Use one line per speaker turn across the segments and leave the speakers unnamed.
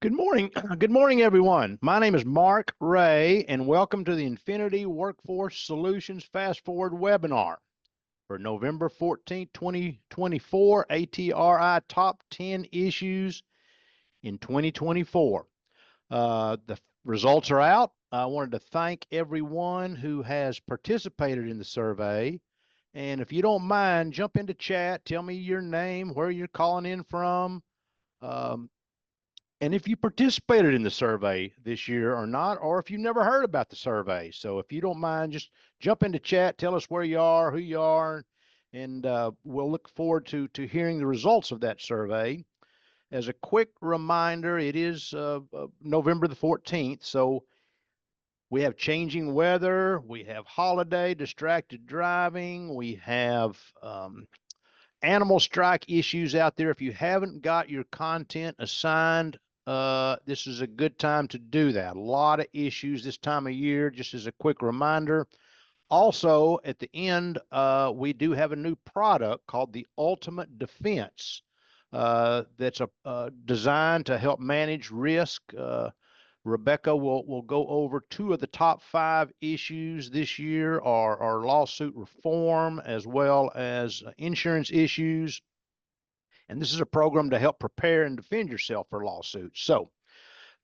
Good morning. Good morning, everyone. My name is Mark Rhea, and welcome to the Infinit-I Workforce Solutions Fast Forward webinar for November 14th, 2024, ATRI Top 10 Issues in 2024. The results are out. I wanted to thank everyone who has participated in the survey. And if you don't mind, jump into chat, tell me your name, where you're calling in from. And if you participated in the survey this year or not, or if you never heard about the survey. So if you don't mind, just jump into chat, tell us where you are, who you are, and we'll look forward to hearing the results of that survey. As a quick reminder, it is November the 14th, so we have changing weather, we have holiday, distracted driving, we have animal strike issues out there. If you haven't got your content assigned, this is a good time to do that. A lot of issues this time of year, just as a quick reminder. Also, at the end, we do have a new product called the Ultimate Defense that's designed to help manage risk. Rebecca will go over two of the top 5 issues this year are lawsuit reform as well as insurance issues. And this is a program to help prepare and defend yourself for lawsuits. So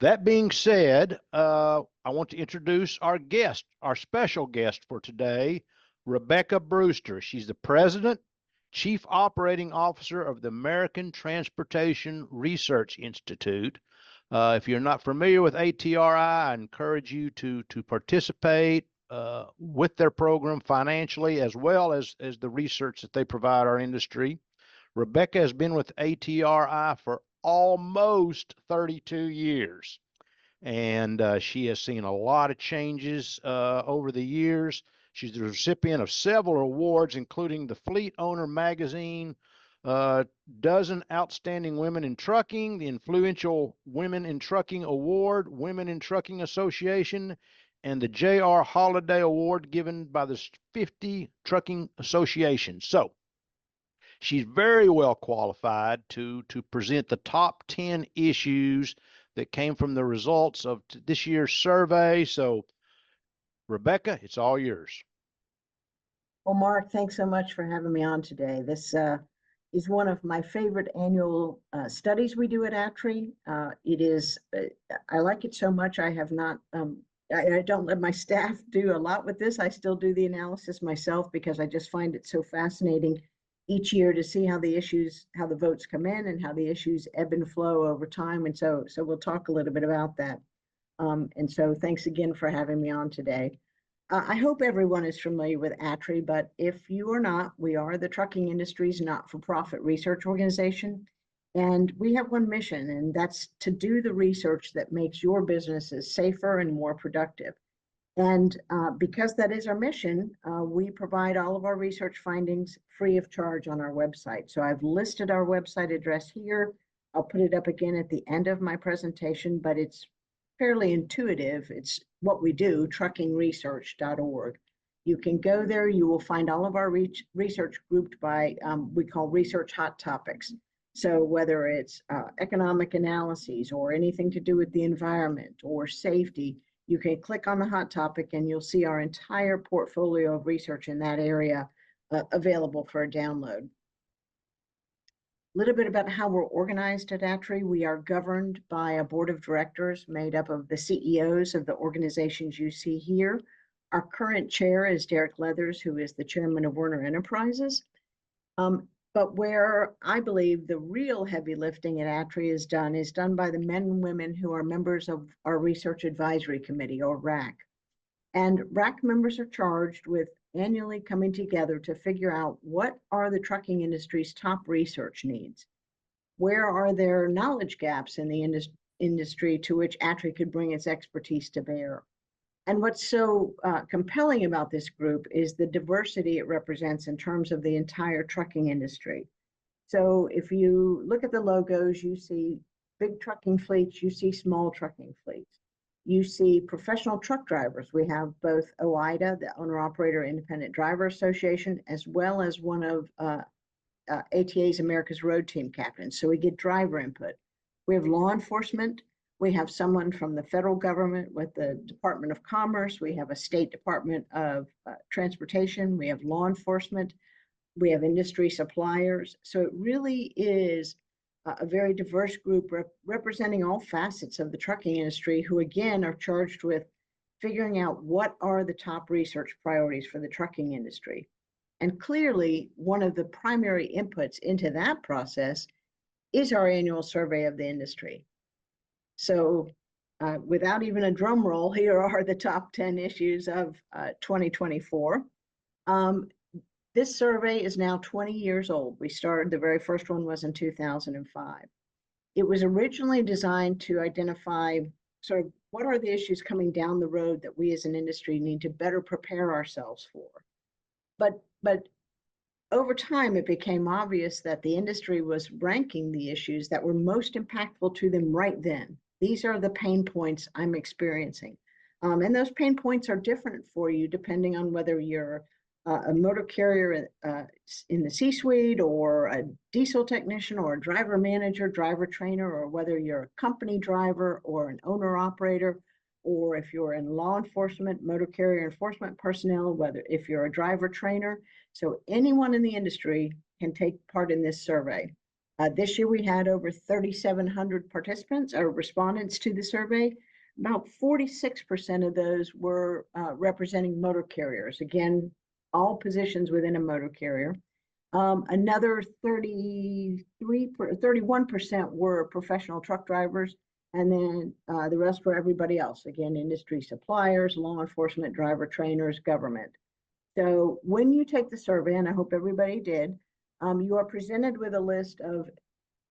that being said, I want to introduce our guest, our special guest for today, Rebecca Brewster. She's the President, Chief Operating Officer of the American Transportation Research Institute. If you're not familiar with ATRI, I encourage you to participate with their program financially as well as the research that they provide our industry. Rebecca has been with ATRI for almost 32 years, and she has seen a lot of changes over the years. She's the recipient of several awards, including the Fleet Owner Magazine, Dozen Outstanding Women in Trucking, the Influential Women in Trucking Award, Women in Trucking Association, and the J.R. Holiday Award given by the 50 Trucking Associations. So she's very well qualified to present the top 10 issues that came from the results of this year's survey. So, Rebecca, it's all yours.
Well, Mark, thanks so much for having me on today. This is one of my favorite annual studies we do at ATRI. I like it so much, I have not, I don't let my staff do a lot with this. I still do the analysis myself because I just find it so fascinating each year to see how the votes come in and how the issues ebb and flow over time. And so we'll talk a little bit about that. And so thanks again for having me on today. I hope everyone is familiar with ATRI, but if you are not, we are the trucking industry's not-for-profit research organization. And we have one mission, and that's to do the research that makes your businesses safer and more productive. And because that is our mission, we provide all of our research findings free of charge on our website. So I've listed our website address here. I'll put it up again at the end of my presentation, but it's fairly intuitive. It's what we do, truckingresearch.org. You can go there. You will find all of our research grouped by, we call research hot topics. So whether it's economic analyses or anything to do with the environment or safety, you can click on the hot topic and you'll see our entire portfolio of research in that area available for a download. A little bit about how we're organized at ATRI. We are governed by a board of directors made up of the CEOs of the organizations you see here. Our current chair is Derek Leathers, who is the chairman of Werner Enterprises. But where I believe the real heavy lifting at ATRI is done by the men and women who are members of our Research Advisory Committee, or RAC. And RAC members are charged with annually coming together to figure out what are the trucking industry's top research needs. Where are there knowledge gaps in the industry to which ATRI could bring its expertise to bear? And what's so compelling about this group is the diversity it represents in terms of the entire trucking industry. So if you look at the logos, you see big trucking fleets, you see small trucking fleets. You see professional truck drivers. We have both OIDA, the Owner-Operator Independent Driver Association, as well as one of ATA's America's Road Team captains. So we get driver input. We have law enforcement. We have someone from the federal government with the Department of Commerce. We have a state Department of Transportation. We have law enforcement. We have industry suppliers. So it really is a very diverse group representing all facets of the trucking industry, who again are charged with figuring out what are the top research priorities for the trucking industry. And clearly, one of the primary inputs into that process is our annual survey of the industry. So without even a drum roll, here are the top 10 issues of 2024. This survey is now 20 years old. We started, the very first one was in 2005. It was originally designed to identify sort of what are the issues coming down the road that we as an industry need to better prepare ourselves for. But over time, it became obvious that the industry was ranking the issues that were most impactful to them right then. These are the pain points I'm experiencing. And those pain points are different for you depending on whether you're a motor carrier in the C-suite, or a diesel technician, or a driver manager, driver trainer, or whether you're a company driver or an owner operator, or if you're in law enforcement, motor carrier enforcement personnel, whether if you're a driver trainer. So anyone in the industry can take part in this survey. This year we had over 3,700 participants or respondents to the survey. About 46% of those were representing motor carriers. Again, all positions within a motor carrier. Another 31% were professional truck drivers, and then the rest were everybody else. Again, industry suppliers, law enforcement, driver trainers, government. So when you take the survey, and I hope everybody did, you are presented with a list of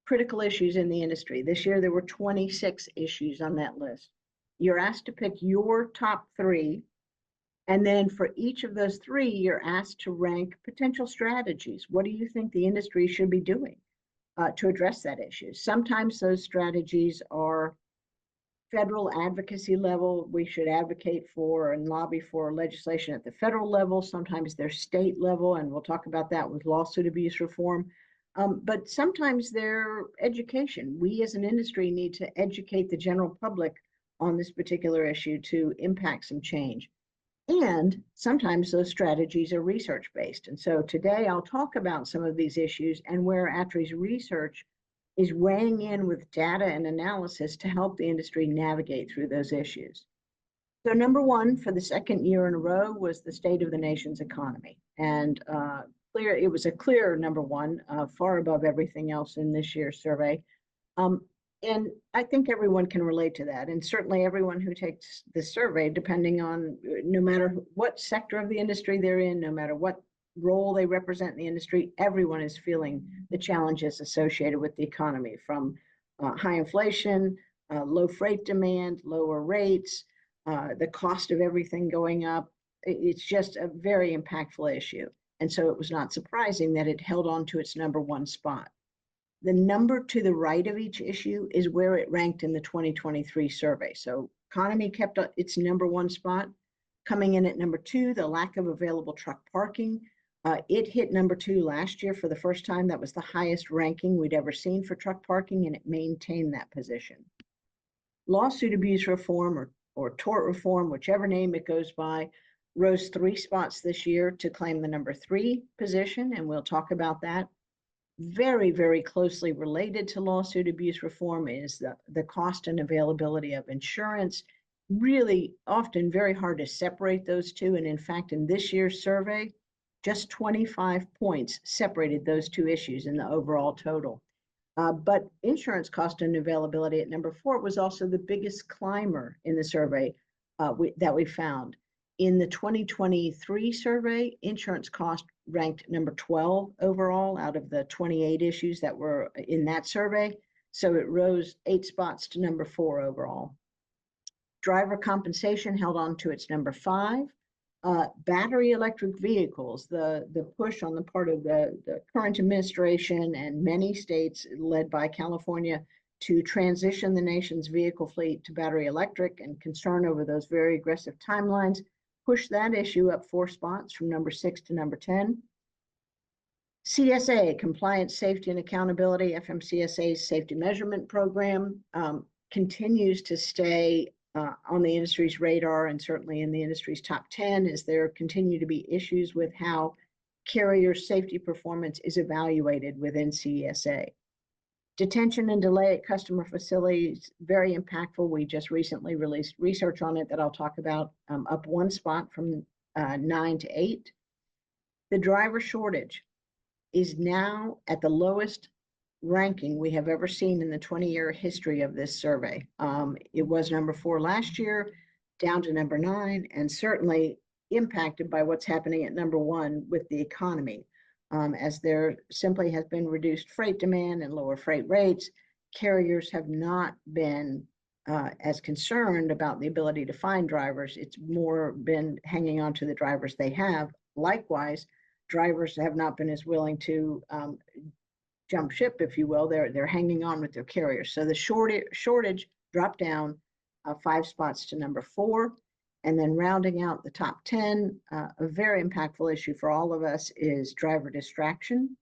critical issues in the industry. This year, there were 26 issues on that list. You're asked to pick your top 3. And then for each of those 3, you're asked to rank potential strategies. What do you think the industry should be doing to address that issue? Sometimes those strategies are federal advocacy level. We should advocate for and lobby for legislation at the federal level. Sometimes they're state level, and we'll talk about that with lawsuit abuse reform. But sometimes they're education. We as an industry need to educate the general public on this particular issue to impact some change. And sometimes those strategies are research-based. And so today I'll talk about some of these issues and where ATRI's research is weighing in with data and analysis to help the industry navigate through those issues. So number 1 for the second year in a row was the state of the nation's economy. And it was a clear number 1, far above everything else in this year's survey. And I think everyone can relate to that. And certainly everyone who takes the survey, depending on no matter what sector of the industry they're in, no matter what role they represent in the industry, everyone is feeling the challenges associated with the economy, from high inflation, low freight demand, lower rates, the cost of everything going up. It's just a very impactful issue. And so it was not surprising that it held on to its number 1 spot. The number to the right of each issue is where it ranked in the 2023 survey. So economy kept its number 1 spot. Coming in at number 2, the lack of available truck parking. It hit number 2 last year for the first time. That was the highest ranking we'd ever seen for truck parking, and it maintained that position. Lawsuit abuse reform or tort reform, whichever name it goes by, rose 3 spots this year to claim the number 3 position, and we'll talk about that. Very, very closely related to lawsuit abuse reform is the cost and availability of insurance. Really often very hard to separate those two. And in fact, in this year's survey, just 25 points separated those 2 issues in the overall total. But insurance cost and availability at number 4 was also the biggest climber in the survey that we found. In the 2023 survey, insurance cost ranked number 12 overall out of the 28 issues that were in that survey. So it rose 8 spots to number 4 overall. Driver compensation held on to its number 5. Battery electric vehicles, the push on the part of the current administration and many states led by California to transition the nation's vehicle fleet to battery electric, and concern over those very aggressive timelines pushed that issue up 4 spots from number 6 to number 10. CSA, Compliance, Safety, and Accountability, FMCSA's safety measurement program, continues to stay on the industry's radar, and certainly in the industry's top 10, as there continue to be issues with how carrier safety performance is evaluated within CESA. Detention and delay at customer facilities, very impactful. We just recently released research on it that I'll talk about, up one spot from 9 to 8. The driver shortage is now at the lowest ranking we have ever seen in the 20-year history of this survey. It was number 4 last year, down to number 9, and certainly impacted by what's happening at number 1 with the economy. As there simply has been reduced freight demand and lower freight rates, carriers have not been as concerned about the ability to find drivers. It's more been hanging on to the drivers they have. Likewise, drivers have not been as willing to jump ship, if you will. They're hanging on with their carriers. So the shortage dropped down 5 spots to number 4. And then rounding out the top 10, a very impactful issue for all of us is driver distraction.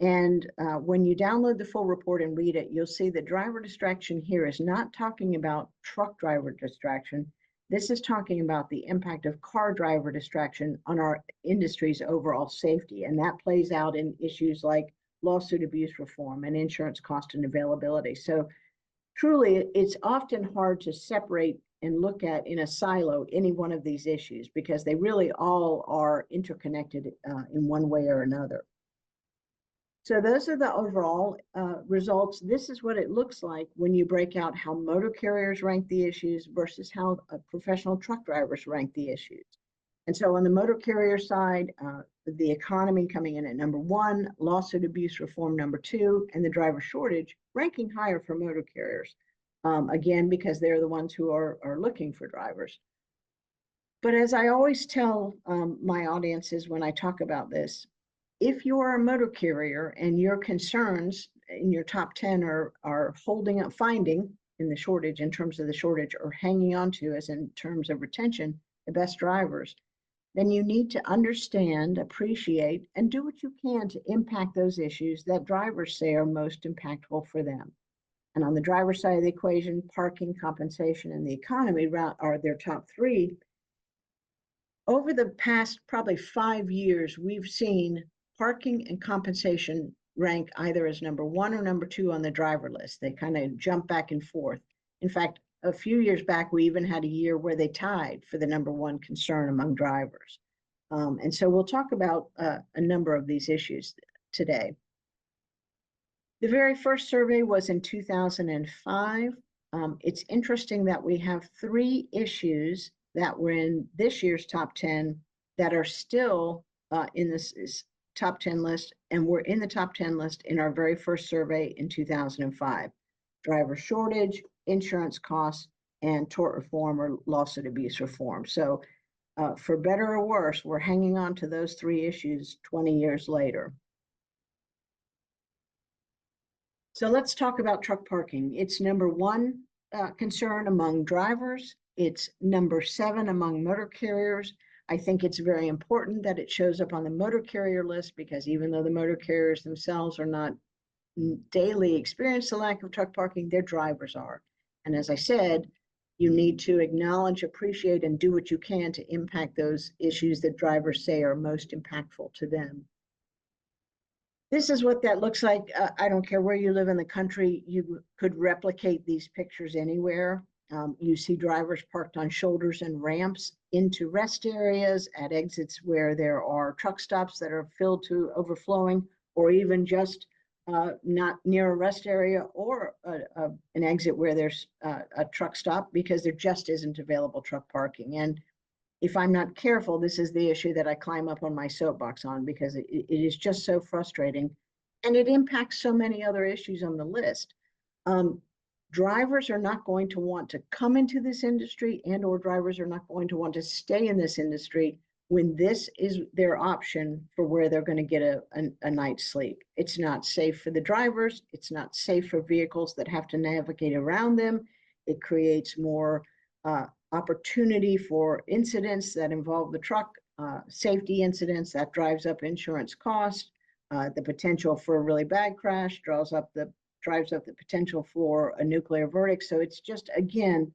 And when you download the full report and read it, you'll see that driver distraction here is not talking about truck driver distraction. This is talking about the impact of car driver distraction on our industry's overall safety. And that plays out in issues like lawsuit abuse reform and insurance cost and availability. So truly, it's often hard to separate and look at in a silo any one of these issues, because they really all are interconnected in one way or another. So those are the overall results. This is what it looks like when you break out how motor carriers rank the issues versus how professional truck drivers rank the issues. And so on the motor carrier side, the economy coming in at number 1, lawsuit abuse reform number 2, and the driver shortage ranking higher for motor carriers. Again, because they're the ones who are looking for drivers. But as I always tell my audiences when I talk about this, if you are a motor carrier and your concerns in your top 10 are holding up, finding in the shortage, in terms of the shortage, or hanging on to, as in terms of retention, the best drivers, then you need to understand, appreciate, and do what you can to impact those issues that drivers say are most impactful for them. And on the driver's side of the equation, parking, compensation, and the economy are their top 3. Over the past probably 5 years, we've seen parking and compensation rank either as number 1 or number 2 on the driver list. They kind of jump back and forth. In fact, a few years back, we even had a year where they tied for the number 1 concern among drivers. And so we'll talk about a number of these issues today. The very first survey was in 2005. It's interesting that we have 3 issues that were in this year's top 10 that are still in this top 10 list, and were in the top 10 list in our very first survey in 2005. Driver shortage, insurance costs, and tort reform or lawsuit abuse reform. So for better or worse, we're hanging on to those 3 issues 20 years later. So let's talk about truck parking. It's number 1 concern among drivers. It's number 7 among motor carriers. I think it's very important that it shows up on the motor carrier list, because even though the motor carriers themselves are not daily experience the lack of truck parking, their drivers are. And as I said, you need to acknowledge, appreciate, and do what you can to impact those issues that drivers say are most impactful to them. This is what that looks like. I don't care where you live in the country, you could replicate these pictures anywhere. You see drivers parked on shoulders and ramps, into rest areas, at exits where there are truck stops that are filled to overflowing, or even just not near a rest area or an exit where there's a truck stop, because there just isn't available truck parking. And if I'm not careful, this is the issue that I climb up on my soapbox on, because it is just so frustrating, and it impacts so many other issues on the list. Drivers are not going to want to come into this industry, and or drivers are not going to want to stay in this industry when this is their option for where they're going to get a night's sleep. It's not safe for the drivers. It's not safe for vehicles that have to navigate around them. It creates more opportunity for incidents that involve the truck, safety incidents that drives up insurance costs. The potential for a really bad crash draws up the drives up the potential for a nuclear verdict. So it's just, again,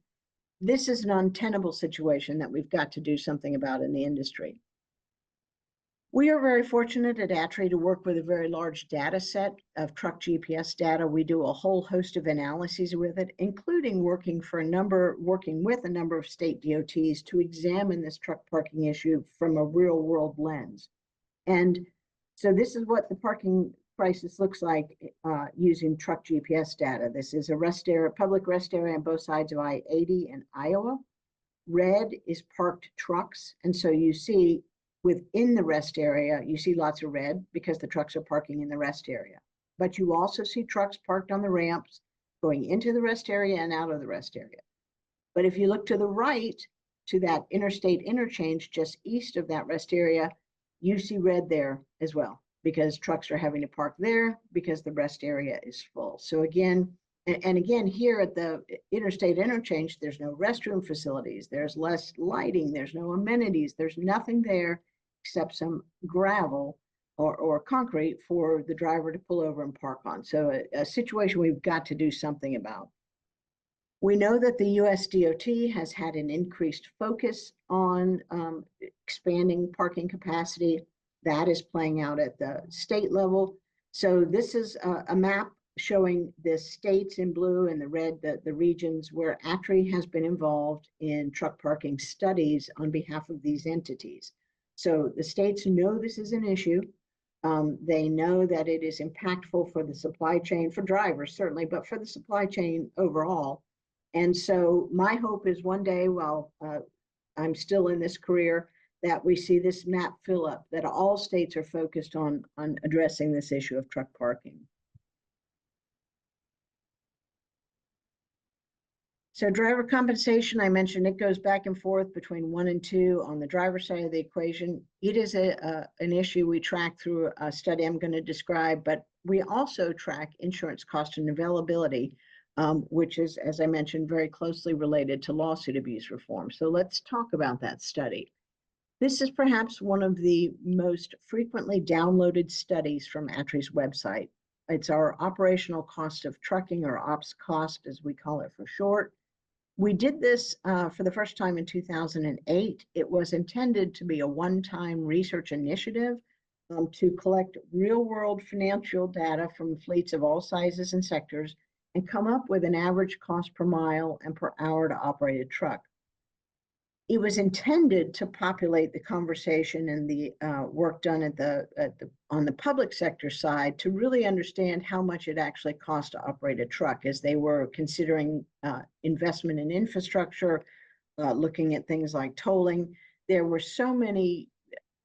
this is an untenable situation that we've got to do something about in the industry. We are very fortunate at ATRI to work with a very large data set of truck GPS data. We do a whole host of analyses with it, including working with a number of state DOTs to examine this truck parking issue from a real world lens. And so this is what the parking crisis looks like using truck GPS data. This is a rest area, public rest area on both sides of I-80 in Iowa. Red is parked trucks. And so you see within the rest area, you see lots of red because the trucks are parking in the rest area. But you also see trucks parked on the ramps going into the rest area and out of the rest area. But if you look to the right, to that interstate interchange just east of that rest area, you see red there as well, because trucks are having to park there because the rest area is full. So again, and again, here at the interstate interchange, there's no restroom facilities, there's less lighting, there's no amenities, there's nothing there except some gravel or concrete for the driver to pull over and park on. So a situation we've got to do something about. We know that the US DOT has had an increased focus on expanding parking capacity. That is playing out at the state level. So this is a map showing the states in blue and the red, the regions where ATRI has been involved in truck parking studies on behalf of these entities. So the states know this is an issue. They know that it is impactful for the supply chain, for drivers certainly, but for the supply chain overall. And so my hope is one day, while I'm still in this career, that we see this map fill up, that all states are focused on addressing this issue of truck parking. So driver compensation, I mentioned it goes back and forth between 1 and 2 on the driver side of the equation. It is an issue we track through a study I'm going to describe, but we also track insurance cost and availability, which is, as I mentioned, very closely related to lawsuit abuse reform. So let's talk about that study. This is perhaps one of the most frequently downloaded studies from ATRI's website. It's our operational cost of trucking, or ops cost, as we call it for short. We did this for the first time in 2008. It was intended to be a one-time research initiative to collect real-world financial data from fleets of all sizes and sectors and come up with an average cost per mile and per hour to operate a truck. It was intended to populate the conversation and the work done on the public sector side to really understand how much it actually costs to operate a truck, as they were considering investment in infrastructure, looking at things like tolling. There were so many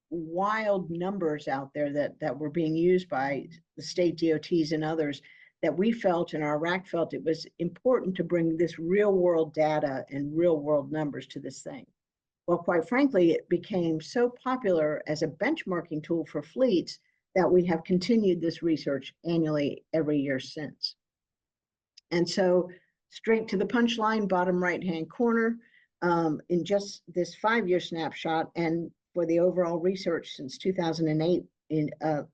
wild numbers out there that were being used by the state DOTs and others, that we felt, and our RAC felt, it was important to bring this real world data and real world numbers to this thing. Well, quite frankly, it became so popular as a benchmarking tool for fleets that we have continued this research annually every year since. And so straight to the punchline, bottom right-hand corner, in just this 5-year snapshot, and for the overall research since 2008, in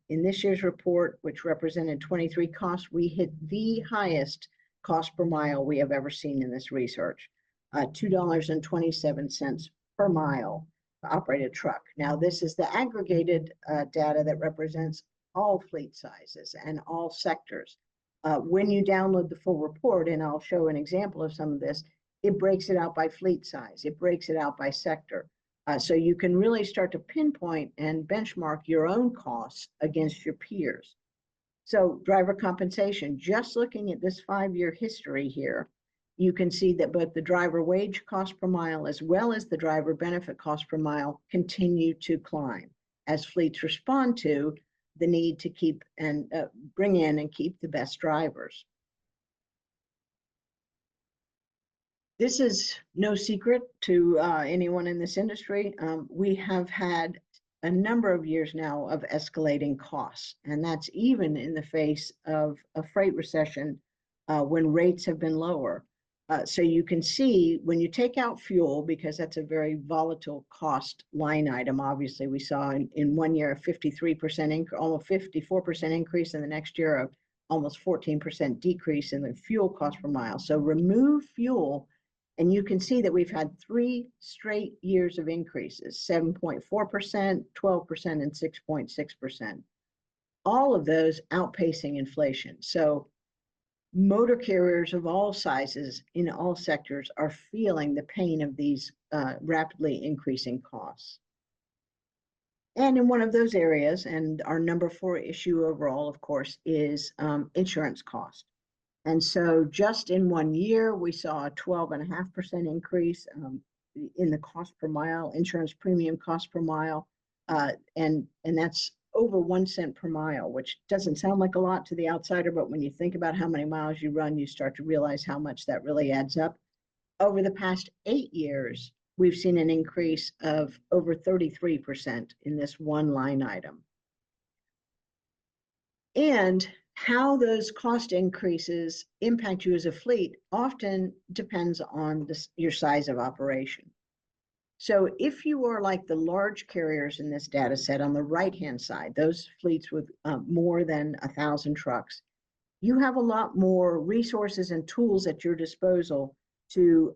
this year's report, which represented 23 costs, we hit the highest cost per mile we have ever seen in this research, $2.27 per mile to operate a truck. Now, this is the aggregated data that represents all fleet sizes and all sectors. When you download the full report, and I'll show an example of some of this, it breaks it out by fleet size. It breaks it out by sector. So you can really start to pinpoint and benchmark your own costs against your peers. So driver compensation, just looking at this 5-year history here, you can see that both the driver wage cost per mile as well as the driver benefit cost per mile continue to climb as fleets respond to the need to keep and bring in and keep the best drivers. This is no secret to anyone in this industry. We have had a number of years now of escalating costs, and that's even in the face of a freight recession when rates have been lower. So you can see when you take out fuel, because that's a very volatile cost line item. Obviously, we saw in 1 year a 53% increase, almost 54% increase, in the next year almost 14% decrease in the fuel cost per mile. So remove fuel, and you can see that we've had 3 straight years of increases, 7.4%, 12%, and 6.6%. All of those outpacing inflation. So motor carriers of all sizes in all sectors are feeling the pain of these rapidly increasing costs. And in one of those areas, and our number 4 issue overall, of course, is insurance cost. And so just in 1 year, we saw a 12.5% increase in the cost per mile, insurance premium cost per mile. And that's over 1 cent per mile, which doesn't sound like a lot to the outsider, but when you think about how many miles you run, you start to realize how much that really adds up. Over the past 8 years, we've seen an increase of over 33% in this one line item. And how those cost increases impact you as a fleet often depends on your size of operation. So if you are like the large carriers in this data set on the right-hand side, those fleets with more than 1,000 trucks, you have a lot more resources and tools at your disposal to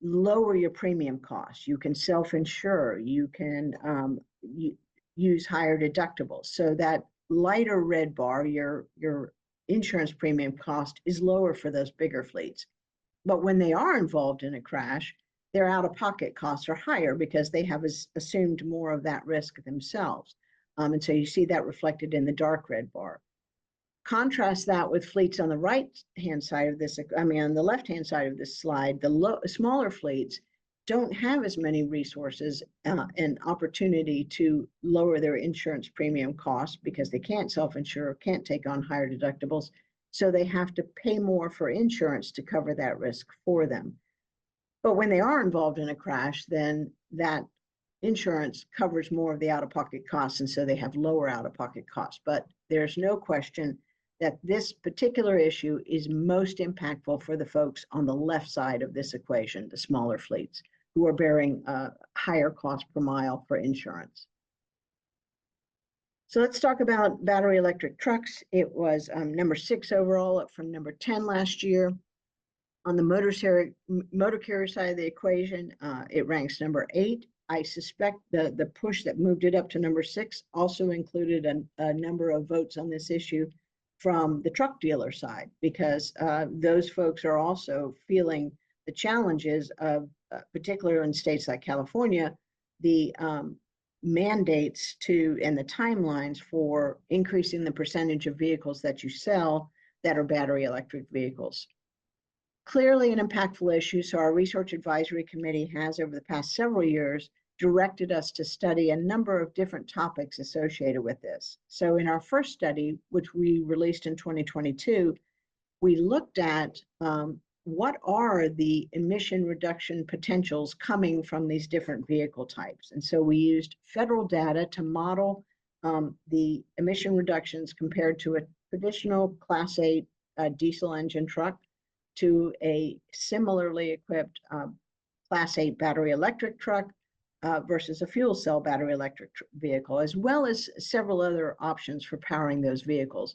lower your premium costs. You can self-insure, you can use higher deductibles. So that lighter red bar, your insurance premium cost is lower for those bigger fleets. But when they are involved in a crash, their out-of-pocket costs are higher because they have assumed more of that risk themselves. And so you see that reflected in the dark red bar. Contrast that with fleets on the right-hand side of this, on the left-hand side of this slide, the smaller fleets don't have as many resources and opportunity to lower their insurance premium costs because they can't self-insure, can't take on higher deductibles, so they have to pay more for insurance to cover that risk for them. But when they are involved in a crash, then that insurance covers more of the out-of-pocket costs, and so they have lower out-of-pocket costs. But there's no question that this particular issue is most impactful for the folks on the left side of this equation, the smaller fleets, who are bearing higher cost per mile for insurance. So let's talk about battery electric trucks. It was number 6 overall, up from number 10 last year. On the motor carrier side of the equation, it ranks number 8. I suspect the push that moved it up to number 6 also included a number of votes on this issue from the truck dealer side, because those folks are also feeling the challenges of, particularly in states like California, the mandates and the timelines for increasing the percentage of vehicles that you sell that are battery electric vehicles. Clearly an impactful issue, so our Research Advisory Committee has, over the past several years, directed us to study a number of different topics associated with this. So in our first study, which we released in 2022, we looked at what are the emission reduction potentials coming from these different vehicle types. And so we used federal data to model the emission reductions compared to a traditional Class 8 diesel engine truck to a similarly equipped Class 8 battery electric truck versus a fuel cell battery electric vehicle, as well as several other options for powering those vehicles.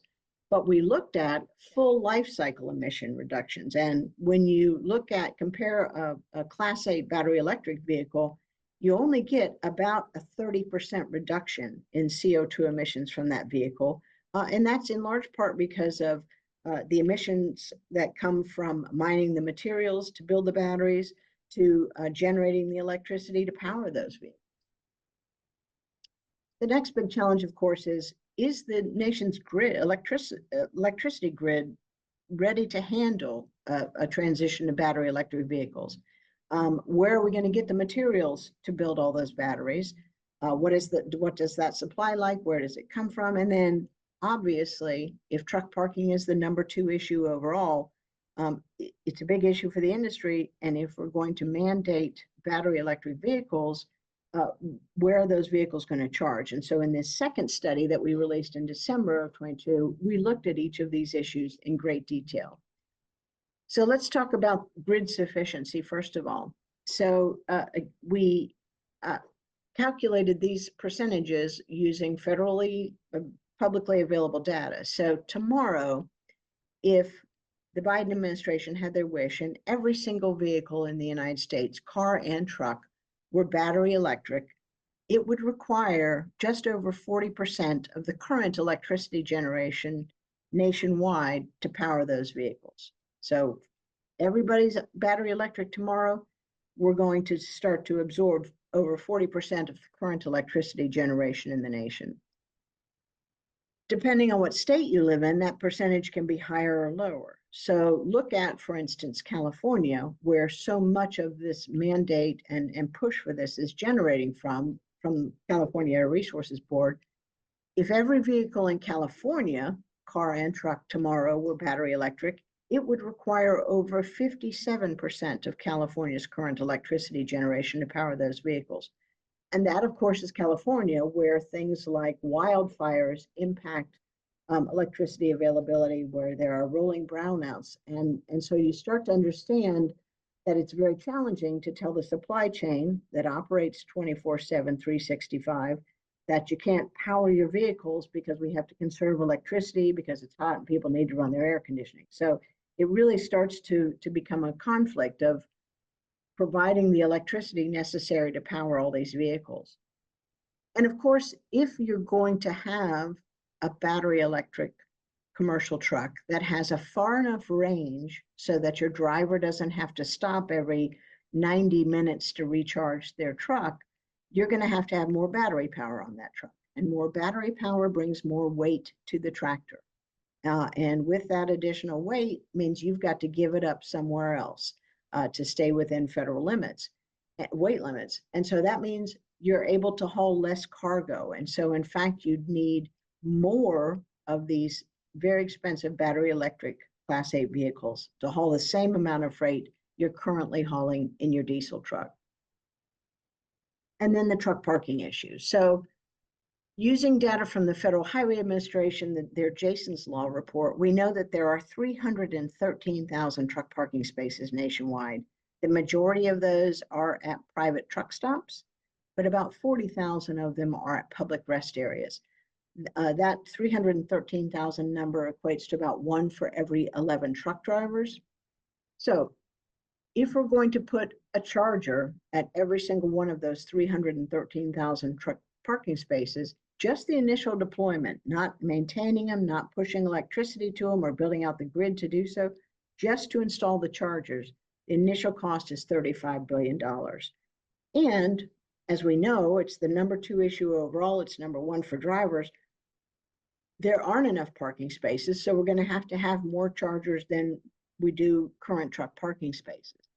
But we looked at full life cycle emission reductions. And when you compare a Class 8 battery electric vehicle, you only get about a 30% reduction in CO2 emissions from that vehicle. And that's in large part because of the emissions that come from mining the materials to build the batteries, to generating the electricity to power those vehicles. The next big challenge, of course, is the nation's grid, electricity grid, ready to handle a transition to battery electric vehicles? Where are we going to get the materials to build all those batteries? What does that supply like? Where does it come from? And then, obviously, if truck parking is the number 2 issue overall, it's a big issue for the industry. And if we're going to mandate battery electric vehicles, where are those vehicles going to charge? And so in this second study that we released in December of 22, we looked at each of these issues in great detail. So let's talk about grid sufficiency first of all. So we calculated these percentages using federally publicly available data. So tomorrow, if the Biden administration had their wish and every single vehicle in the United States, car and truck, were battery electric, it would require just over 40% of the current electricity generation nationwide to power those vehicles. So everybody's battery electric tomorrow, we're going to start to absorb over 40% of the current electricity generation in the nation. Depending on what state you live in, that percentage can be higher or lower. So look at, for instance, California, where so much of this mandate and push for this is generating from California Air Resources Board. If every vehicle in California, car and truck tomorrow, were battery electric, it would require over 57% of California's current electricity generation to power those vehicles. And that, of course, is California, where things like wildfires impact electricity availability, where there are rolling brownouts. And so you start to understand that it's very challenging to tell the supply chain that operates 24/7, 365, that you can't power your vehicles because we have to conserve electricity because it's hot and people need to run their air conditioning. So it really starts to become a conflict of providing the electricity necessary to power all these vehicles. And of course, if you're going to have a battery electric commercial truck that has a far enough range so that your driver doesn't have to stop every 90 minutes to recharge their truck, you're going to have more battery power on that truck. And more battery power brings more weight to the tractor. And with that additional weight means you've got to give it up somewhere else to stay within federal limits, weight limits. And so that means you're able to haul less cargo. And so in fact, you'd need more of these very expensive battery electric Class 8 vehicles to haul the same amount of freight you're currently hauling in your diesel truck. And then the truck parking issue. So using data from the Federal Highway Administration, their Jason's Law report, we know that there are 313,000 truck parking spaces nationwide. The majority of those are at private truck stops, but about 40,000 of them are at public rest areas. That 313,000 number equates to about 1 for every 11 truck drivers. So if we're going to put a charger at every single one of those 313,000 truck parking spaces, just the initial deployment, not maintaining them, not pushing electricity to them or building out the grid to do so, just to install the chargers, the initial cost is $35 billion. And as we know, it's the number 2 issue overall, it's number 1 for drivers. There aren't enough parking spaces, so we're going to have more chargers than we do current truck parking spaces.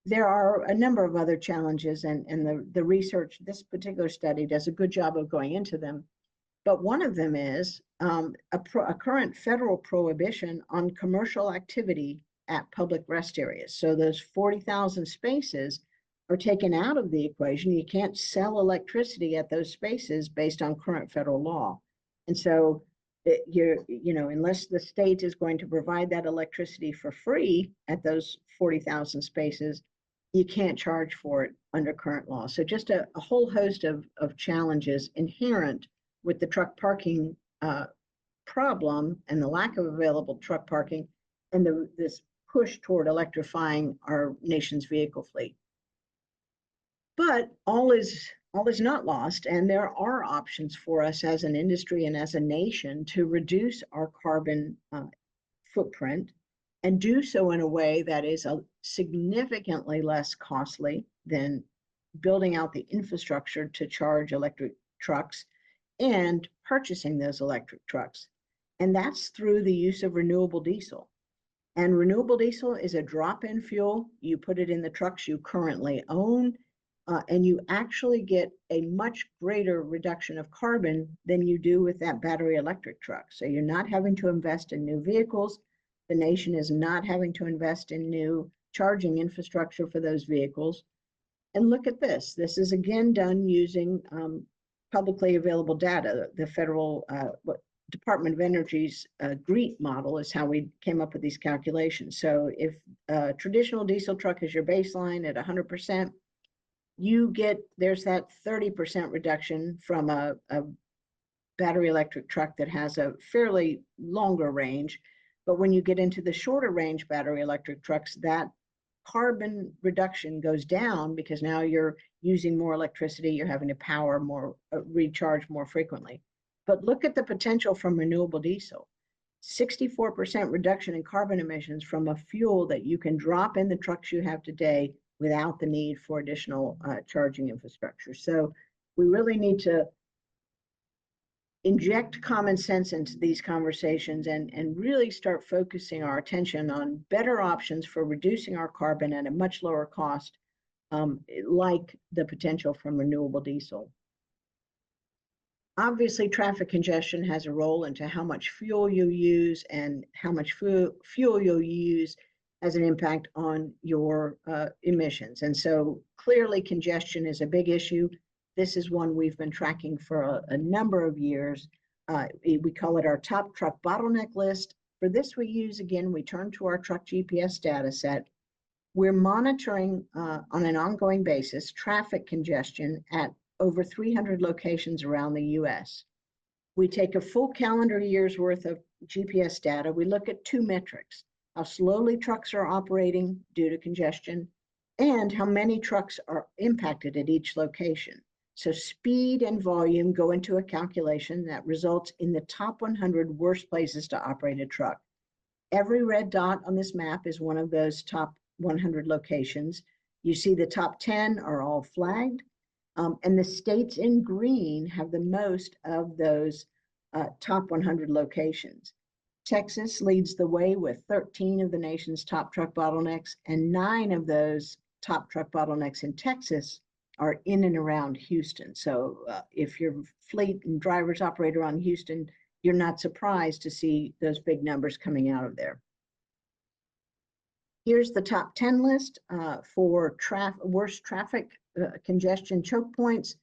There are a number of other challenges, and the research, this particular study does a good job of going into them. But one of them is a current federal prohibition on commercial activity at public rest areas. So those 40,000 spaces are taken out of the equation. You can't sell electricity at those spaces based on current federal law. And so unless the state is going to provide that electricity for free at those 40,000 spaces, you can't charge for it under current law. So just a whole host of challenges inherent with the truck parking problem and the lack of available truck parking and this push toward electrifying our nation's vehicle fleet. But all is not lost, and there are options for us as an industry and as a nation to reduce our carbon footprint and do so in a way that is significantly less costly than building out the infrastructure to charge electric trucks and purchasing those electric trucks. And that's through the use of renewable diesel. And renewable diesel is a drop-in fuel. You put it in the trucks you currently own, and you actually get a much greater reduction of carbon than you do with that battery electric truck. So you're not having to invest in new vehicles. The nation is not having to invest in new charging infrastructure for those vehicles. And look at this. This is again done using publicly available data. The federal Department of Energy's GREET model is how we came up with these calculations. So if a traditional diesel truck is your baseline at 100%, there's that 30% reduction from a battery electric truck that has a fairly longer range. But when you get into the shorter range battery electric trucks, that carbon reduction goes down because now you're using more electricity, you're having to power more, recharge more frequently. But look at the potential from renewable diesel. 64% reduction in carbon emissions from a fuel that you can drop in the trucks you have today without the need for additional charging infrastructure. So we really need to inject common sense into these conversations and really start focusing our attention on better options for reducing our carbon at a much lower cost, like the potential from renewable diesel. Obviously, traffic congestion has a role into how much fuel you use, and how much fuel you'll use has an impact on your emissions. And so clearly congestion is a big issue. This is one we've been tracking for a number of years. We call it our top truck bottleneck list. For this we turn to our truck GPS data set. We're monitoring on an ongoing basis traffic congestion at over 300 locations around the US. We take a full calendar year's worth of GPS data. We look at two metrics: how slowly trucks are operating due to congestion, and how many trucks are impacted at each location. So speed and volume go into a calculation that results in the top 100 worst places to operate a truck. Every red dot on this map is one of those top 100 locations. You see the top 10 are all flagged. And the states in green have the most of those top 100 locations. Texas leads the way with 13 of the nation's top truck bottlenecks, and 9 of those top truck bottlenecks in Texas are in and around Houston. So if your fleet and drivers operate around Houston, you're not surprised to see those big numbers coming out of there. Here's the top 10 list for worst traffic congestion choke points.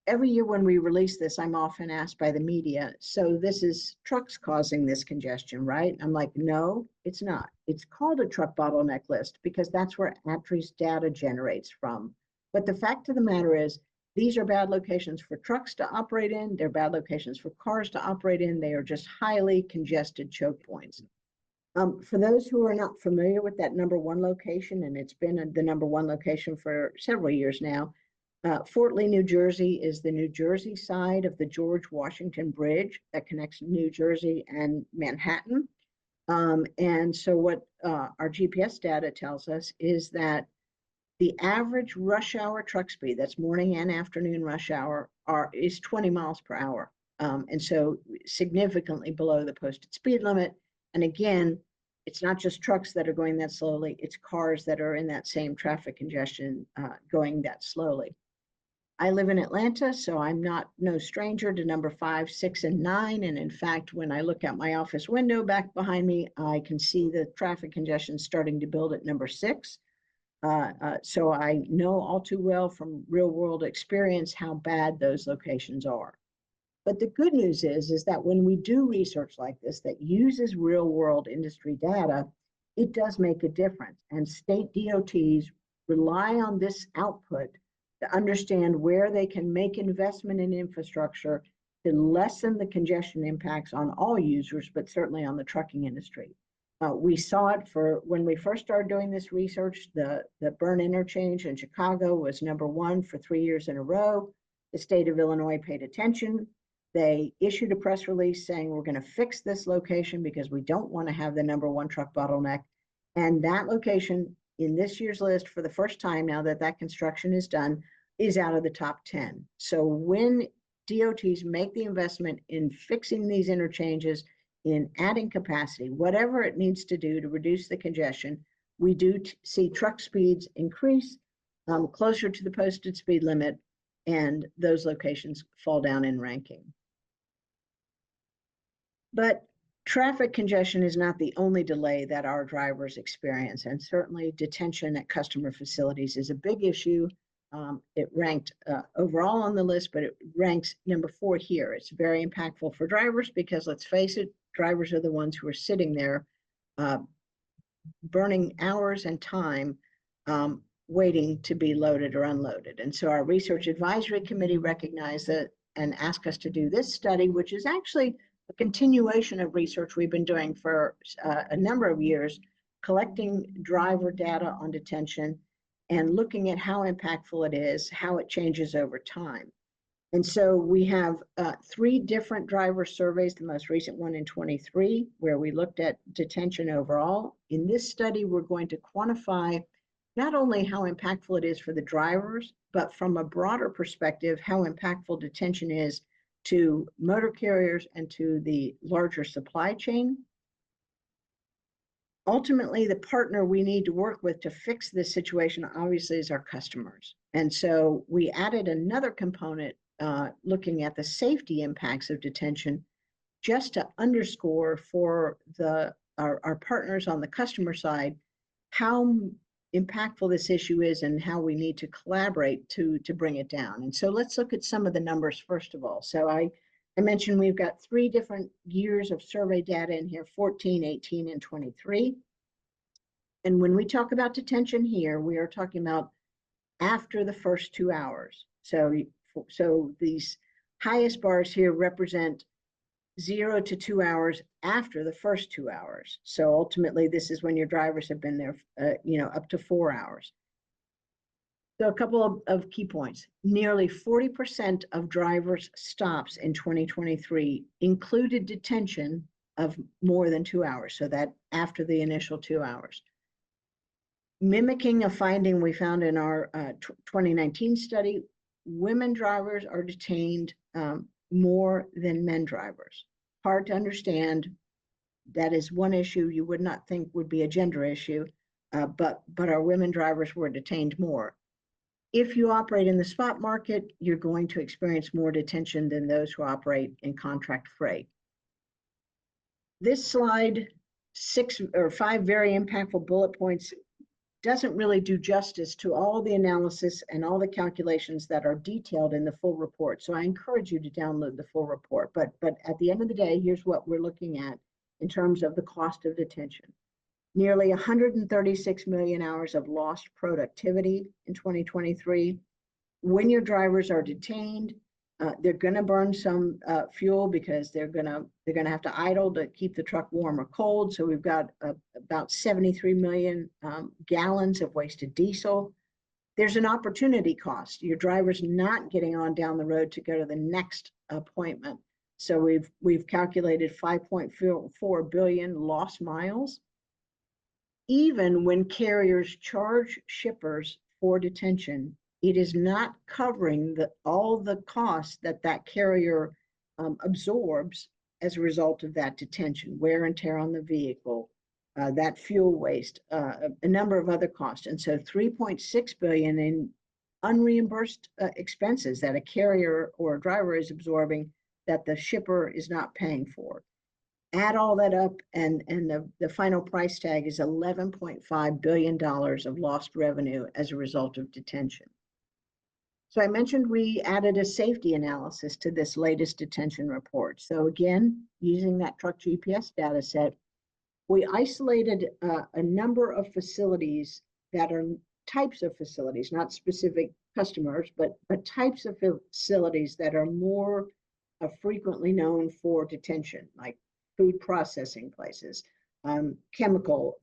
Every year when we release this, I'm often asked by the media, so this is trucks causing this congestion, right? I'm like, no, it's not. It's called a truck bottleneck list because that's where ATRI's data generates from. But the fact of the matter is, these are bad locations for trucks to operate in. They're bad locations for cars to operate in. They are just highly congested choke points. For those who are not familiar with that number one location, and it's been the number one location for several years now, Fort Lee, New Jersey is the New Jersey side of the George Washington Bridge that connects New Jersey and Manhattan. And so what our GPS data tells us is that the average rush hour truck speed, that's morning and afternoon rush hour, is 20 miles per hour. And so significantly below the posted speed limit. And again, it's not just trucks that are going that slowly, it's cars that are in that same traffic congestion going that slowly. I live in Atlanta, so I'm no stranger to number 5, 6, and 9. And in fact, when I look out my office window back behind me, I can see the traffic congestion starting to build at number 6. So I know all too well from real world experience how bad those locations are. But the good news is that when we do research like this that uses real world industry data, it does make a difference. And state DOTs rely on this output to understand where they can make investment in infrastructure to lessen the congestion impacts on all users, but certainly on the trucking industry. We saw it for when we first started doing this research. The burn interchange in Chicago was number 1 for 3 years in a row. The state of Illinois paid attention. They issued a press release saying we're going to fix this location because we don't want to have the number 1 truck bottleneck. And that location in this year's list, for the first time now that construction is done, is out of the top 10. So when DOTs make the investment in fixing these interchanges, in adding capacity, whatever it needs to do to reduce the congestion, we do see truck speeds increase closer to the posted speed limit, and those locations fall down in ranking. But traffic congestion is not the only delay that our drivers experience, and certainly detention at customer facilities is a big issue. It ranked overall on the list, but it ranks number 4 here. It's very impactful for drivers because, let's face it, drivers are the ones who are sitting there burning hours and time waiting to be loaded or unloaded. And so our research advisory committee recognized that and asked us to do this study, which is actually a continuation of research we've been doing for a number of years, collecting driver data on detention and looking at how impactful it is, how it changes over time. And so we have 3 different driver surveys, the most recent one in 23, where we looked at detention overall. In this study, we're going to quantify not only how impactful it is for the drivers, but from a broader perspective, how impactful detention is to motor carriers and to the larger supply chain. Ultimately, the partner we need to work with to fix this situation obviously is our customers. And so we added another component looking at the safety impacts of detention, just to underscore for our partners on the customer side how impactful this issue is and how we need to collaborate to bring it down. And so let's look at some of the numbers first of all. So I mentioned we've got 3 different years of survey data in here, 14, 18, and 23. And when we talk about detention here, we are talking about after the first 2 hours. So these highest bars here represent 0 to 2 hours after the first 2 hours. So ultimately, this is when your drivers have been there, up to 4 hours. So a couple of key points. Nearly 40% of drivers' stops in 2023 included detention of more than 2 hours, so that after the initial 2 hours. Mimicking a finding we found in our 2019 study, women drivers are detained more than men drivers. Hard to understand. That is one issue you would not think would be a gender issue, but our women drivers were detained more. If you operate in the spot market, you're going to experience more detention than those who operate in contract freight. This slide, 6 or 5 very impactful bullet points, doesn't really do justice to all the analysis and all the calculations that are detailed in the full report. So I encourage you to download the full report. But at the end of the day, here's what we're looking at in terms of the cost of detention. Nearly 136 million hours of lost productivity in 2023. When your drivers are detained, they're going to burn some fuel because they're going to have to idle to keep the truck warm or cold. So we've got about 73 million gallons of wasted diesel. There's an opportunity cost. Your driver's not getting on down the road to go to the next appointment. So we've calculated 5.4 billion lost miles. Even when carriers charge shippers for detention, it is not covering all the costs that carrier absorbs as a result of that detention, wear and tear on the vehicle, that fuel waste, a number of other costs. And so 3.6 billion in unreimbursed expenses that a carrier or a driver is absorbing that the shipper is not paying for. Add all that up, and the final price tag is $11.5 billion of lost revenue as a result of detention. So I mentioned we added a safety analysis to this latest detention report. So again, using that truck GPS data set, we isolated a number of facilities that are types of facilities, not specific customers, but types of facilities that are more frequently known for detention, like food processing places, chemical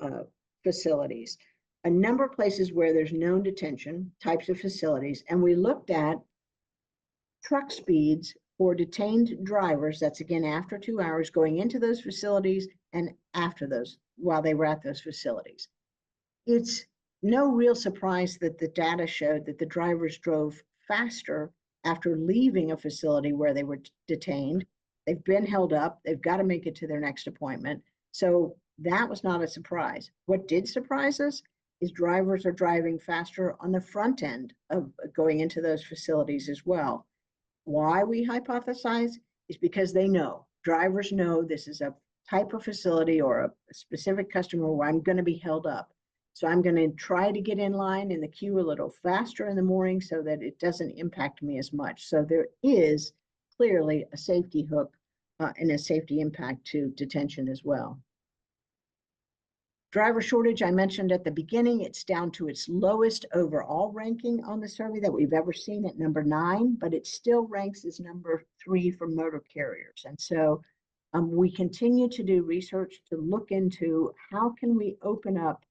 facilities, a number of places where there's known detention, types of facilities, and we looked at truck speeds for detained drivers, that's again after 2 hours, going into those facilities and after those, while they were at those facilities. It's no real surprise that the data showed that the drivers drove faster after leaving a facility where they were detained. They've been held up, they've got to make it to their next appointment. So that was not a surprise. What did surprise us is drivers are driving faster on the front end of going into those facilities as well. Why we hypothesize is because they know, drivers know this is a type of facility or a specific customer where I'm going to be held up. So I'm going to try to get in line in the queue a little faster in the morning so that it doesn't impact me as much. So there is clearly a safety hook and a safety impact to detention as well. Driver shortage, I mentioned at the beginning, it's down to its lowest overall ranking on the survey that we've ever seen at number 9, but it still ranks as number 3 for motor carriers. And so We continue to do research to look into how can we open up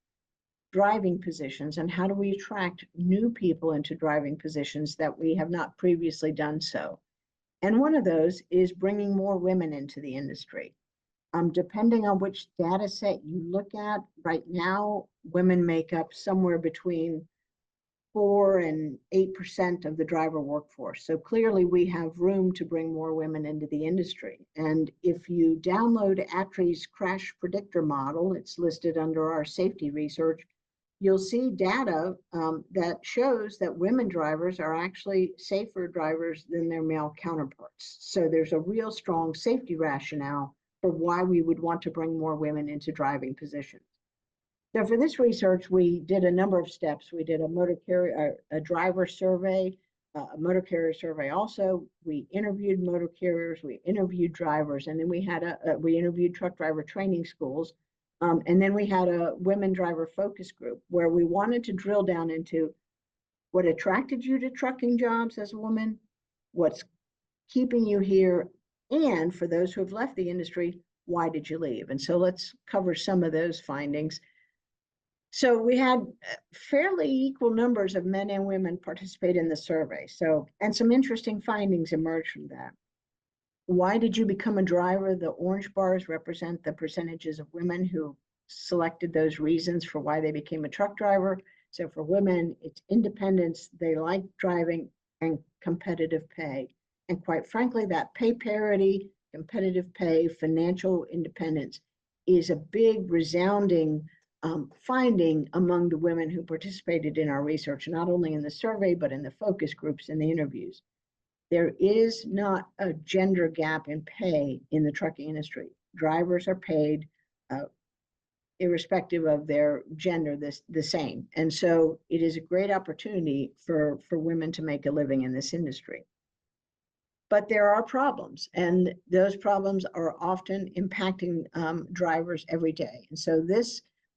driving positions and how do we attract new people into driving positions that we have not previously done so. And one of those is bringing more women into the industry. Depending on which data set you look at, right now, women make up somewhere between 4 and 8% of the driver workforce. So clearly we have room to bring more women into the industry. And if you download ATRI's crash predictor model, it's listed under our safety research, you'll see data that shows that women drivers are actually safer drivers than their male counterparts. So there's a real strong safety rationale for why we would want to bring more women into driving positions. So for this research, we did a number of steps. We did a motor carrier, a driver survey, a motor carrier survey also. We interviewed motor carriers, we interviewed drivers, and then we had we interviewed truck driver training schools. And then we had a women driver focus group where we wanted to drill down into what attracted you to trucking jobs as a woman, what's keeping you here, and for those who have left the industry, why did you leave? And so let's cover some of those findings. So we had fairly equal numbers of men and women participate in the survey. So, and some interesting findings emerged from that. Why did you become a driver? The orange bars represent the percentages of women who selected those reasons for why they became a truck driver. So for women, it's independence, they like driving, and competitive pay. And quite frankly, that pay parity, competitive pay, financial independence is a big resounding finding among the women who participated in our research, not only in the survey, but in the focus groups and the interviews. There is not a gender gap in pay in the trucking industry. Drivers are paid irrespective of their gender the same. And so it is a great opportunity for women to make a living in this industry. But there are problems, and those problems are often impacting drivers every day. And so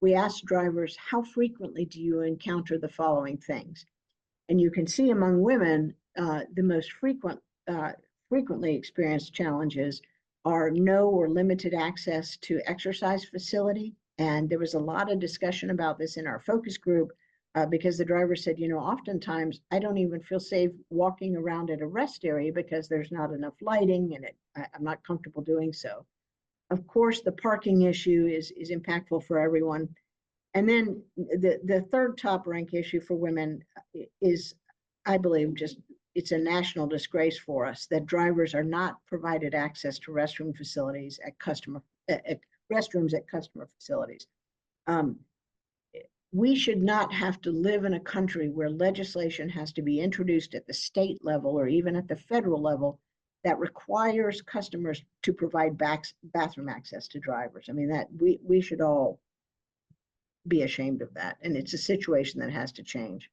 we asked drivers, how frequently do you encounter the following things? And you can see among women, the most frequently experienced challenges are no or limited access to exercise facility. And there was a lot of discussion about this in our focus group because the driver said, oftentimes I don't even feel safe walking around at a rest area because there's not enough lighting and I'm not comfortable doing so. Of course, the parking issue is impactful for everyone. And then the third top rank issue for women is, I believe, it's a national disgrace for us that drivers are not provided access to restroom facilities at customer facilities. We should not have to live in a country where legislation has to be introduced at the state level or even at the federal level that requires customers to provide bathroom access to drivers. I mean, that we should all be ashamed of that. And it's a situation that has to change.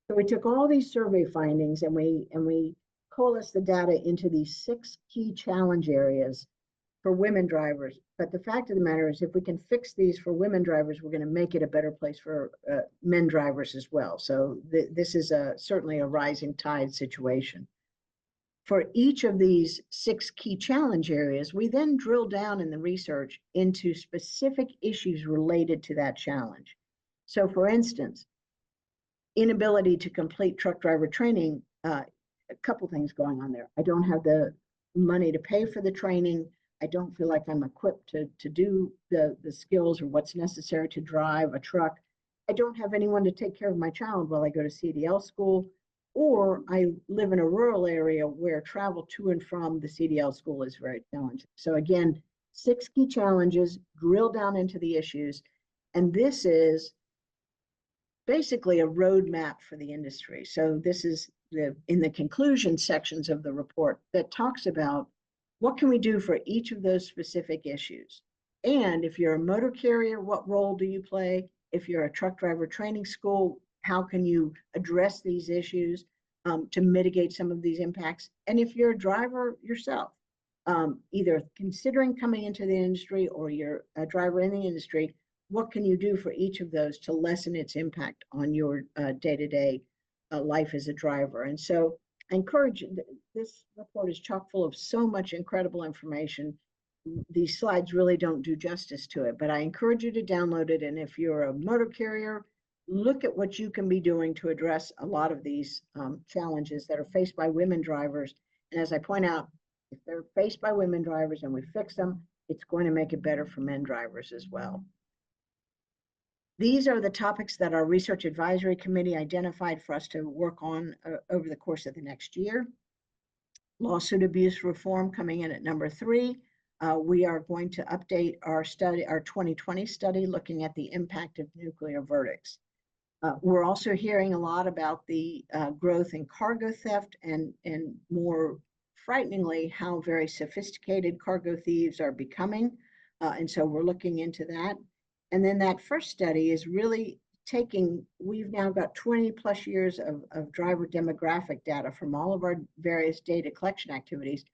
So we took all these survey findings and we coalesced the data into these 6 key challenge areas for women drivers. But the fact of the matter is, if we can fix these for women drivers, we're going to make it a better place for men drivers as well. So this is certainly a rising tide situation. For each of these 6 key challenge areas, we then drill down in the research into specific issues related to that challenge. So for instance, inability to complete truck driver training, a couple things going on there. I don't have the money to pay for the training. I don't feel like I'm equipped to do the skills or what's necessary to drive a truck. I don't have anyone to take care of my child while I go to CDL school, or I live in a rural area where travel to and from the CDL school is very challenging. So again, 6 key challenges, drill down into the issues, and this is basically a roadmap for the industry. So this is in the conclusion sections of the report that talks about what can we do for each of those specific issues. And if you're a motor carrier, what role do you play? If you're a truck driver training school, how can you address these issues to mitigate some of these impacts? And if you're a driver yourself, either considering coming into the industry or you're a driver in the industry, what can you do for each of those to lessen its impact on your day-to-day life as a driver? And so I encourage you, this report is chock full of so much incredible information. these slides really don't do justice to it, but I encourage you to download it. And if you're a motor carrier, look at what you can be doing to address a lot of these challenges that are faced by women drivers. And as I point out, if they're faced by women drivers and we fix them, it's going to make it better for men drivers as well. These are the topics that our Research Advisory Committee identified for us to work on over the course of the next year. Lawsuit abuse reform coming in at number 3. We are going to update our study, our 2020 study, looking at the impact of nuclear verdicts. We're also hearing a lot about the growth in cargo theft and more frighteningly, how very sophisticated cargo thieves are becoming. And so we're looking into that. And then that first study is really taking, we've now got 20 plus years of driver demographic data from all of our various data collection activities.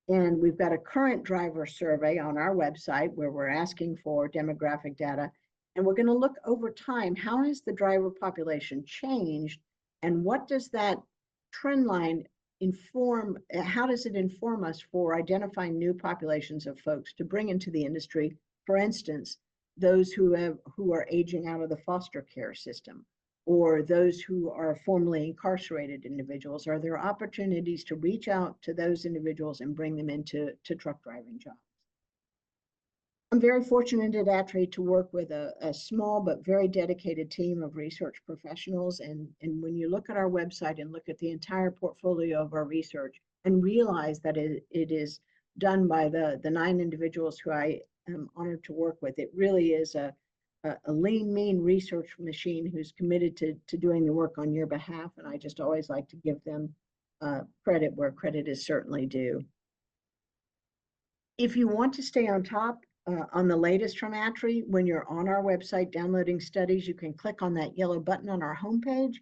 And we've got a current driver survey on our website where we're asking for demographic data. And we're going to look over time, how has the driver population changed? And what does that trend line inform? How does it inform us for identifying new populations of folks to bring into the industry? For instance, those who are aging out of the foster care system, or those who are formerly incarcerated individuals. Are there opportunities to reach out to those individuals and bring them into truck driving jobs? I'm very fortunate at ATRI to work with a small but very dedicated team of research professionals. And when you look at our website and look at the entire portfolio of our research and realize that it is done by the 9 individuals who I am honored to work with, it really is a lean, mean research machine who's committed to doing the work on your behalf. And I just always like to give them credit where credit is certainly due. If you want to stay on top on the latest from ATRI, when you're on our website downloading studies, you can click on that yellow button on our homepage,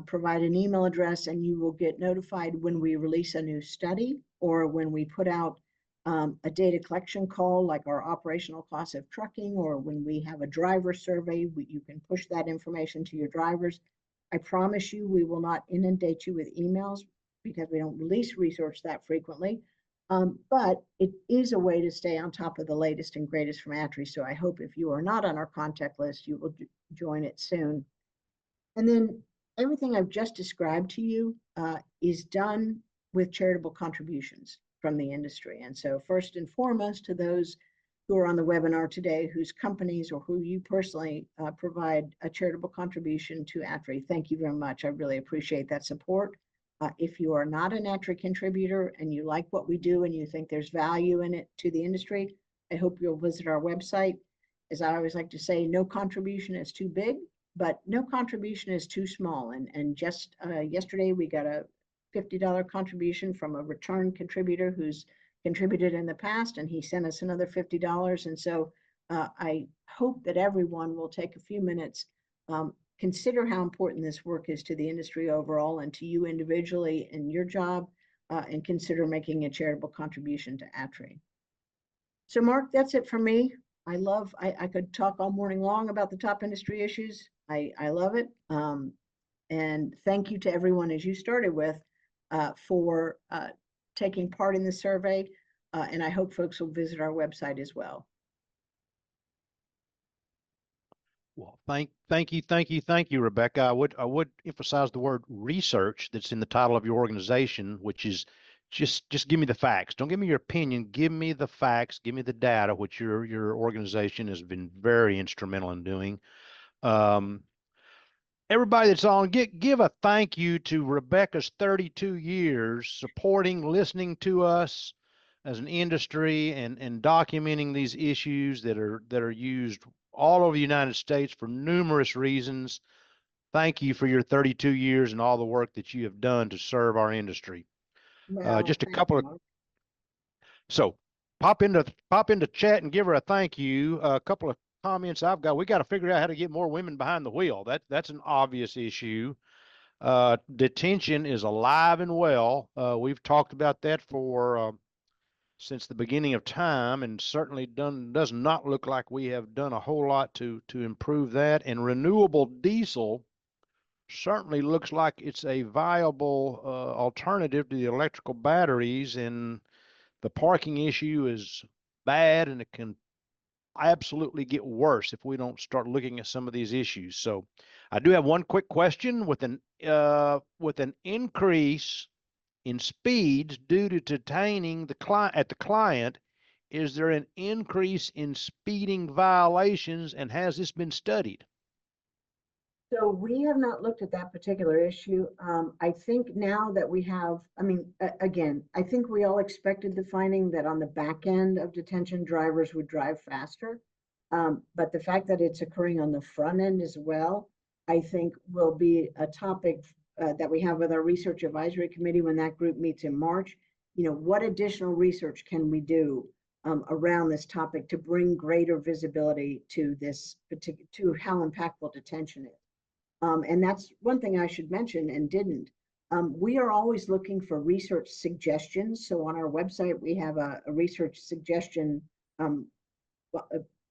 provide an email address, and you will get notified when we release a new study or when we put out a data collection call, like our operational costs of trucking, or when we have a driver survey, you can push that information to your drivers. I promise you, we will not inundate you with emails because we don't release research that frequently. But it is a way to stay on top of the latest and greatest from ATRI. So I hope if you are not on our contact list, you will join it soon. And then everything I've just described to you is done with charitable contributions from the industry. And so first and foremost, to those who are on the webinar today, whose companies or who you personally provide a charitable contribution to ATRI, thank you very much. I really appreciate that support. If you are not an ATRI contributor and you like what we do and you think there's value in it to the industry, I hope you'll visit our website. As I always like to say, no contribution is too big, but no contribution is too small. And just yesterday, we got a $50 contribution from a return contributor who's contributed in the past, and he sent us another $50. And so I hope that everyone will take a few minutes, consider how important this work is to the industry overall and to you individually in your job, and consider making a charitable contribution to ATRI. So Mark, that's it for me. I could talk all morning long about the top industry issues. I love it. And thank you to everyone, as you started with, for taking part in the survey. And I hope folks will visit our website as well.
Well, thank you, Rebecca. I would emphasize the word research that's in the title of your organization, which is just give me the facts. Don't give me your opinion. Give me the facts. Give me the data, which your organization has been very instrumental in doing. Everybody that's on, give a thank you to Rebecca's 32 years supporting, listening to us as an industry, and documenting these issues that are used all over the United States for numerous reasons. Thank you for your 32 years and all the work that you have done to serve our industry.
Well,
Just a couple of, so pop into chat and give her a thank you. A couple of comments I've got. We got to figure out how to get more women behind the wheel. That's an obvious issue. Detention is alive and well. We've talked about that for since the beginning of time, and certainly does not look like we have done a whole lot to improve that. And renewable diesel certainly looks like it's a viable alternative to the electrical batteries, and the parking issue is bad, and it can absolutely get worse if we don't start looking at some of these issues. So I do have one quick question. With an increase in speeds due to detaining the client at the client, is there an increase in speeding violations, and has this been studied?
So we have not looked at that particular issue. I think now that we have, I mean, again, I think we all expected the finding that on the back end of detention, drivers would drive faster. But the fact that it's occurring on the front end as well, I think will be a topic that we have with our research advisory committee when that group meets in March. You know, what additional research can we do around this topic to bring greater visibility to this particular, to how impactful detention is? And that's one thing I should mention and didn't. We are always looking for research suggestions. So on our website, we have a research suggestion um,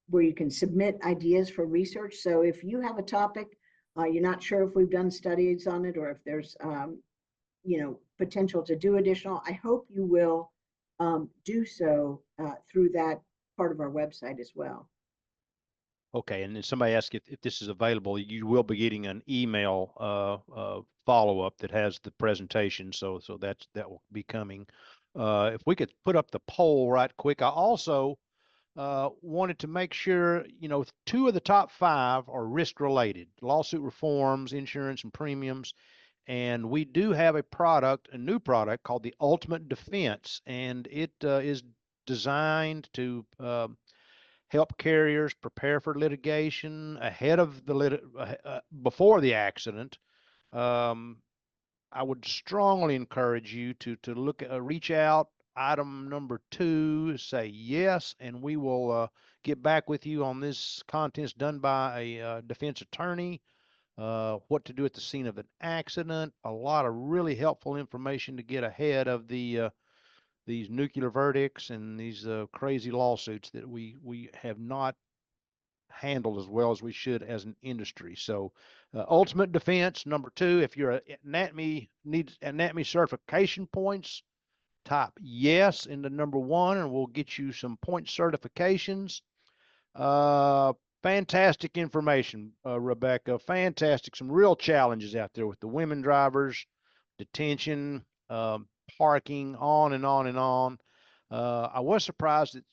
where you can submit ideas for research. So if you have a topic, you're not sure if we've done studies on it or if there's, you know, potential to do additional, I hope you will do so through that part of our website as well.
Okay, and then somebody asked if this is available. You will be getting an email follow-up that has the presentation, so that will be coming. If we could put up the poll right quick. I also wanted to make sure, you know, 2 of the top 5 are risk-related: lawsuit reforms, insurance, and premiums. And we do have a new product called the Ultimate Defense, and it is designed to help carriers prepare for litigation ahead of before the accident. Um, I would strongly encourage you to look at, reach out. Item number 2, say yes, and we will get back with you on this. Contents done by a defense attorney. What to do at the scene of an accident. A lot of really helpful information to get ahead of these nuclear verdicts and these crazy lawsuits that we have not handled as well as we should as an industry. So, ultimate defense number 2. If you're needs anatomy certification points, type yes into number 1, and we'll get you some point certifications. Uh, Fantastic information, Rebecca. Fantastic. Some real challenges out there with the women drivers, detention, parking, on and on and on. I was surprised that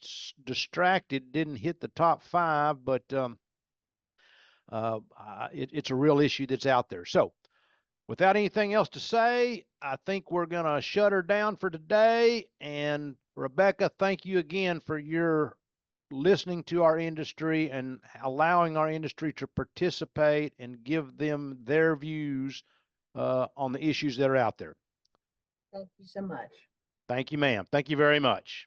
distracted didn't hit the top 5, but it's a real issue that's out there. So, without anything else to say, I think we're going to shut her down for today. And Rebecca, thank you again for your listening to our industry and allowing our industry to participate and give them their views on the issues that are out there.
Thank you so much.
Thank you, ma'am. Thank you very much.